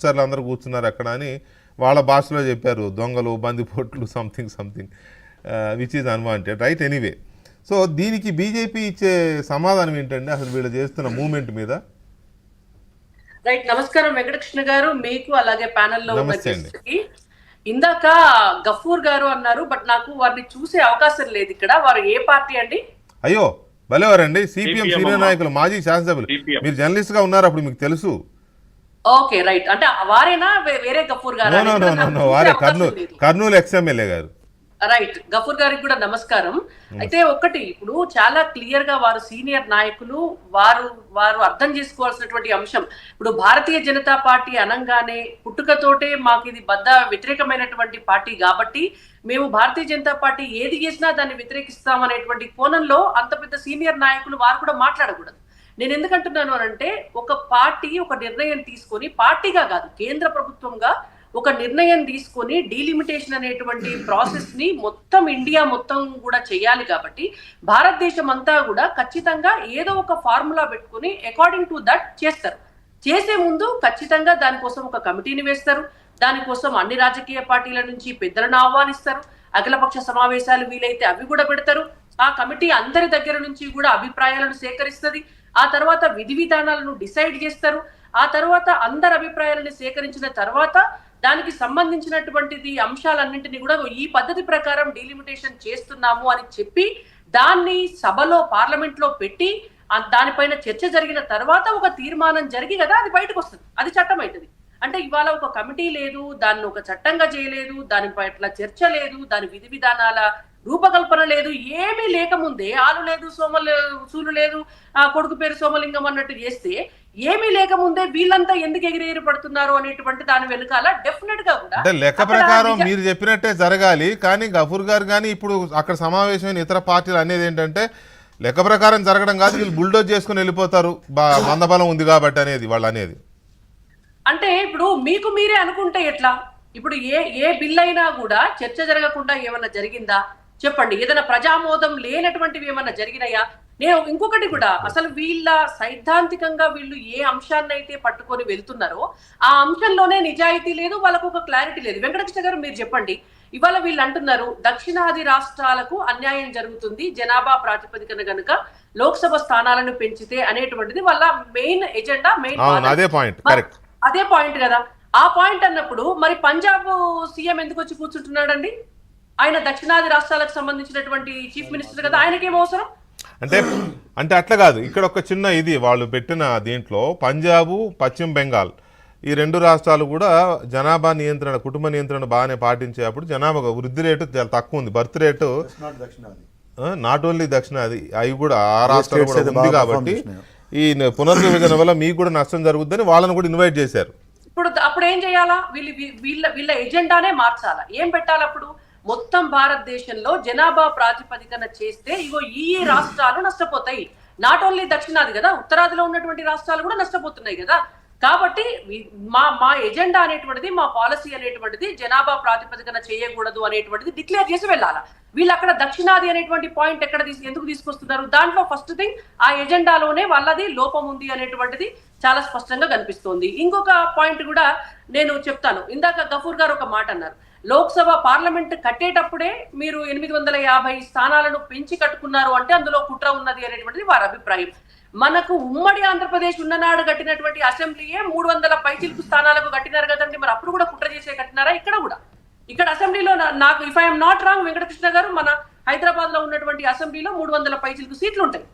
సార్లు అందరూ కూర్చున్నారు అక్కడ అని వాళ్ళ భాషలో చెప్పారు, దొంగలు బందిపోట్లు something which is unwanted, right? Anyway, so దీనికి బీజేపీ ఇచ్చే సమాధానం ఏంటండి అసలు వీళ్ళు చేస్తున్న మూవ్మెంట్ మీద? రైట్, నమస్కారం వెంకటకృష్ణ గారు, మీకు అలాగే ప్యానెల్లో ఉన్న గెస్ట్కి. ఇందాక గఫూర్ గారు అన్నారు, బట్ నాకు వారిని చూసే అవకాశం లేదు ఇక్కడ. వారు ఏ పార్టీ అండి? అయ్యో భలేవారండి, సిపిఎం సీనియర్ నాయకులు, మాజీ శాసనసభ్యులు. మీరు జర్నలిస్ట్ గా ఉన్నారు, అప్పుడు మీకు తెలుసు. ఓకే రైట్, అంటే వారేనా వేరే గఫూర్ గారు? వారే, కర్నూలు ఎక్స్ఎమ్మెల్యే గారు. రైట్, గఫూర్ గారికి కూడా నమస్కారం. అయితే ఒకటి, ఇప్పుడు చాలా క్లియర్ గా వారు సీనియర్ నాయకులు, వారు అర్థం చేసుకోవాల్సినటువంటి అంశం, ఇప్పుడు భారతీయ జనతా పార్టీ అనంగానే పుట్టుకతోటే మాకు ఇది వ్యతిరేకమైనటువంటి పార్టీ కాబట్టి మేము భారతీయ జనతా పార్టీ ఏది చేసినా దాన్ని వ్యతిరేకిస్తామనేటువంటి కోణంలో అంత పెద్ద సీనియర్ నాయకులు వారు కూడా మాట్లాడకూడదు. నేను ఎందుకంటున్నాను అంటే, ఒక పార్టీ ఒక నిర్ణయం తీసుకొని, పార్టీగా కాదు కేంద్ర ప్రభుత్వంగా ఒక నిర్ణయం తీసుకొని డీలిమిటేషన్ అనేటువంటి ప్రాసెస్ ని మొత్తం ఇండియా మొత్తం కూడా చేయాలి కాబట్టి భారతదేశం అంతా కూడా ఖచ్చితంగా ఏదో ఒక ఫార్ములా పెట్టుకుని అకార్డింగ్ టు దట్ చేస్తారు. చేసే ముందు ఖచ్చితంగా దానికోసం ఒక కమిటీని వేస్తారు, దానికోసం అన్ని రాజకీయ పార్టీల నుంచి పెద్దలను ఆహ్వానిస్తారు, అఖిలపక్ష సమావేశాలు వీలైతే అవి కూడా పెడతారు. ఆ కమిటీ అందరి దగ్గర నుంచి కూడా అభిప్రాయాలను సేకరిస్తుంది, ఆ తర్వాత విధి విధానాలను డిసైడ్ చేస్తారు, ఆ తర్వాత అందరి అభిప్రాయాలను సేకరించిన తర్వాత దానికి సంబంధించినటువంటిది అంశాలన్నింటినీ కూడా ఈ పద్ధతి ప్రకారం డీలిమిటేషన్ చేస్తున్నాము అని చెప్పి దాన్ని సభలో పార్లమెంట్ లో పెట్టి దానిపైన చర్చ జరిగిన తర్వాత ఒక తీర్మానం జరిగి కదా అది బయటకు వస్తుంది, అది చట్టం అవుతుంది. అంటే ఇవాళ ఒక కమిటీ లేదు, దాన్ని ఒక చట్టంగా చేయలేదు, దాని పట్ల చర్చ లేదు, దాని విధి విధానాల రూపకల్పన లేదు, ఏమీ లేకముందే ఆలు లేదు సూలు లేదు కొడుకు పేరు సోమలింగం అన్నట్టు చేస్తే, ఏమీ లేకముందే వీళ్ళంతా ఎందుకు ఎగిరేరు పడుతున్నారు అనేటువంటి దాని వెనుకాల డెఫినెట్ గా కూడా అంటే లెక్క ప్రకారం మీరు చెప్పినట్టే జరగాలి. కానీ గఫూర్ గారు కానీ ఇప్పుడు అక్కడ సమావేశమైన ఇతర పార్టీలు అనేది ఏంటంటే లెక్క ప్రకారం జరగడం కాదు, వీళ్ళు బుల్డోజ్ చేసుకుని వెళ్ళిపోతారు మందబలం ఉంది కాబట్టి అనేది వాళ్ళు అనేది. అంటే ఇప్పుడు మీకు మీరే అనుకుంటే ఎట్లా? ఇప్పుడు ఏ బిల్ అయినా కూడా చర్చ జరగకుండా ఏమన్నా జరిగిందా చెప్పండి? ఏదైనా ప్రజామోదం లేనటువంటివి ఏమన్నా జరిగినాయా? నేను ఇంకొకటి కూడా, అసలు వీళ్ళ సైద్ధాంతికంగా వీళ్ళు ఏ అంశాన్ని అయితే పట్టుకొని వెళ్తున్నారో ఆ అంశంలోనే నిజాయితీ లేదు, వాళ్ళకు ఒక క్లారిటీ లేదు. వెంకటకృష్ణ గారు మీరు చెప్పండి, ఇవాళ వీళ్ళు అంటున్నారు దక్షిణాది రాష్ట్రాలకు అన్యాయం జరుగుతుంది జనాభా ప్రాతిపదికన గనుక లోక్సభ స్థానాలను పెంచితే అనేటువంటిది వాళ్ళ మెయిన్ ఎజెండా, అదే పాయింట్ కదా. ఆ పాయింట్ అన్నప్పుడు మరి పంజాబ్ సీఎం ఎందుకు వచ్చి కూర్చుంటున్నాడండి? ఆయన దక్షిణాది రాష్ట్రాలకు సంబంధించినటువంటి చీఫ్ మినిస్టర్ కదా, ఆయనకేం అవసరం? అంటే అట్లా కాదు, ఇక్కడ ఒక చిన్న ఇది వాళ్ళు పెట్టిన దీంట్లో పంజాబు పశ్చిమ బెంగాల్ ఈ రెండు రాష్ట్రాలు కూడా జనాభా నియంత్రణ, కుటుంబ నియంత్రణ బాగానే పాటించేటప్పుడు జనాభా వృద్ధి రేటు చాలా తక్కువ ఉంది, బర్త్ రేటు నాట్ ఓన్లీ దక్షిణాది, అవి కూడా ఆ రాష్ట్రాలు కూడా ఉంది. కాబట్టి ఈ పునర్విభజన వల్ల మీకు కూడా నష్టం జరుగుద్దని వాళ్ళని కూడా ఇన్వైట్ చేశారు. అప్పుడు ఏం చేయాలా? వీళ్ళ ఎజెండానే మార్చాలా? ఏం పెట్టాలి అప్పుడు? మొత్తం భారతదేశంలో జనాభా ప్రాతిపదికన చేస్తే ఇగో ఈ రాష్ట్రాలు నష్టపోతాయి. నాట్ ఓన్లీ దక్షిణాది కదా, ఉత్తరాదిలో ఉన్నటువంటి రాష్ట్రాలు కూడా నష్టపోతున్నాయి కదా. కాబట్టి మా ఎజెండా అనేటువంటిది, మా పాలసీ అనేటువంటిది జనాభా ప్రాతిపదికన చేయకూడదు అనేటువంటిది డిక్లేర్ చేసి వెళ్ళాలా. వీళ్ళు అక్కడ దక్షిణాది అనేటువంటి పాయింట్ ఎందుకు తీసుకొస్తున్నారు? దాంట్లో ఫస్ట్ థింగ్ ఆ ఎజెండాలోనే వాళ్ళది లోపం ఉంది అనేటువంటిది చాలా స్పష్టంగా కనిపిస్తోంది. ఇంకొక పాయింట్ కూడా నేను చెప్తాను. ఇందాక గఫూర్ గారు ఒక మాట అన్నారు, లోక్సభ పార్లమెంట్ కట్టేటప్పుడే మీరు 850 స్థానాలను పెంచి కట్టుకున్నారు అంటే అందులో కుట్ర ఉన్నది అనేటువంటిది వారి అభిప్రాయం. మనకు ఉమ్మడి ఆంధ్రప్రదేశ్ ఉన్ననాడు కట్టినటువంటి అసెంబ్లీయే 300 పైచిలుకు స్థానాలకు కట్టినారు కదండి, మరి అప్పుడు కూడా కుట్ర చేసే కట్టినారా? ఇక్కడ అసెంబ్లీలో నాకు if I'm not wrong Venkatakrishna గారు, మన హైదరాబాద్ లో ఉన్నటువంటి అసెంబ్లీలో 300 పైచిలుకు సీట్లు ఉంటాయి.